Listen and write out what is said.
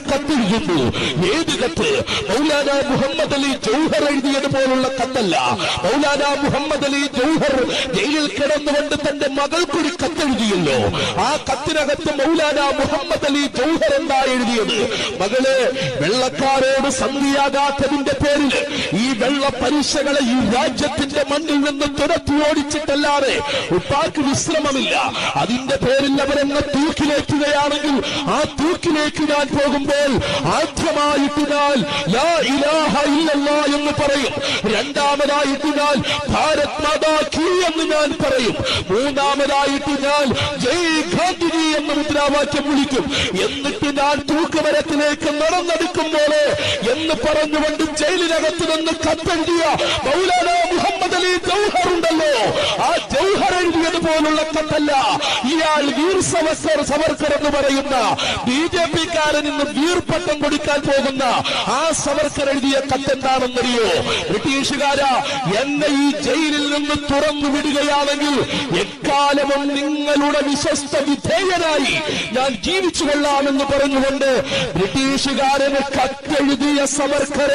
കത്തെഴുതുന്നു. ഏത് കത്ത്? മൗലാന മുഹമ്മദ് അലി ജൗഹർ എഴുതിയതുപോലുള്ള കത്തല്ല. മൗലാന മുഹമ്മദ് അലി ജൗഹർ ജയിലിൽ കിടന്നുകൊണ്ട് തന്റെ മകൾക്കൊരു കത്തെഴുതിയല്ലോ. ആ കത്തിനകത്ത് മൗലാന മുഹമ്മദ് അലി ജൗഹർ എന്താ എഴുതിയത്? മകള്, വെള്ളക്കാരോട് സന്ധിയാകാത്തതിന്റെ പേരിൽ ഈ വെള്ള പരീക്ഷകളെ ഈ രാജ്യത്തിന്റെ മണ്ണിൽ നിന്ന് തുരത്തി ഓടിച്ചിട്ടല്ലാതെ ഉപ്പാക്ക് വിശ്രമമില്ല. അതിന്റെ പേരിൽ അവരെന്നെ തൂക്കിലേറ്റുകയാണെങ്കിൽ ആ തൂക്കിലേക്ക് ഞാൻ പോകുമ്പോൾ ആദ്യമായിട്ട് ഞാൻ ലാ ഇലാഹ ഇല്ലല്ലാഹ് എന്ന് പറയും. രണ്ടാമതായിട്ട് ഞാൻ ഭാരത് മാതാ കീ എന്ന് ഞാൻ പറയും. മൂന്നാമതായിട്ട് ഞാൻ ജയ് ഗാന്ധിജി എന്ന മുദ്രാവാക്യം വിളിക്കും. എന്നിട്ട് ഞാൻ തൂക്കുമരത്തിലേക്ക് നടന്നെടുക്കുമ്പോൾ എന്ന് പറഞ്ഞുകൊണ്ട് ജയിലിനകത്ത് നിന്ന് കത്തെഴുതിയ മൗലാന മുഹമ്മദ് അലി ജൗഹർ ഉണ്ടല്ലോ, ആ ജൗഹർ എഴുതിയതുപോലുള്ള കത്തല്ല. ഇയാൾ വീർ സവർക്കർ എന്ന് പറയുന്ന BJP-കാരൻ ഇന്ന് വീർപ്പട്ടം കൊടുക്കാൻ പോകുന്ന ആ സവർക്കർ എഴുതിയ കത്തെന്താണെന്നറിയോ? ബ്രിട്ടീഷുകാരാ, എന്നെ ഈ ജയിലിൽ നിന്ന് തുറന്നു വിടുകയാണെങ്കിൽ എക്കാലവും നിങ്ങളുടെ വിശ്വസ്ത വിധേയനായി ഞാൻ ജീവിച്ചു കൊള്ളാമെന്ന് പറഞ്ഞുകൊണ്ട് ബ്രിട്ടീഷുകാരന് കത്തെഴുതിയ സവർക്കർ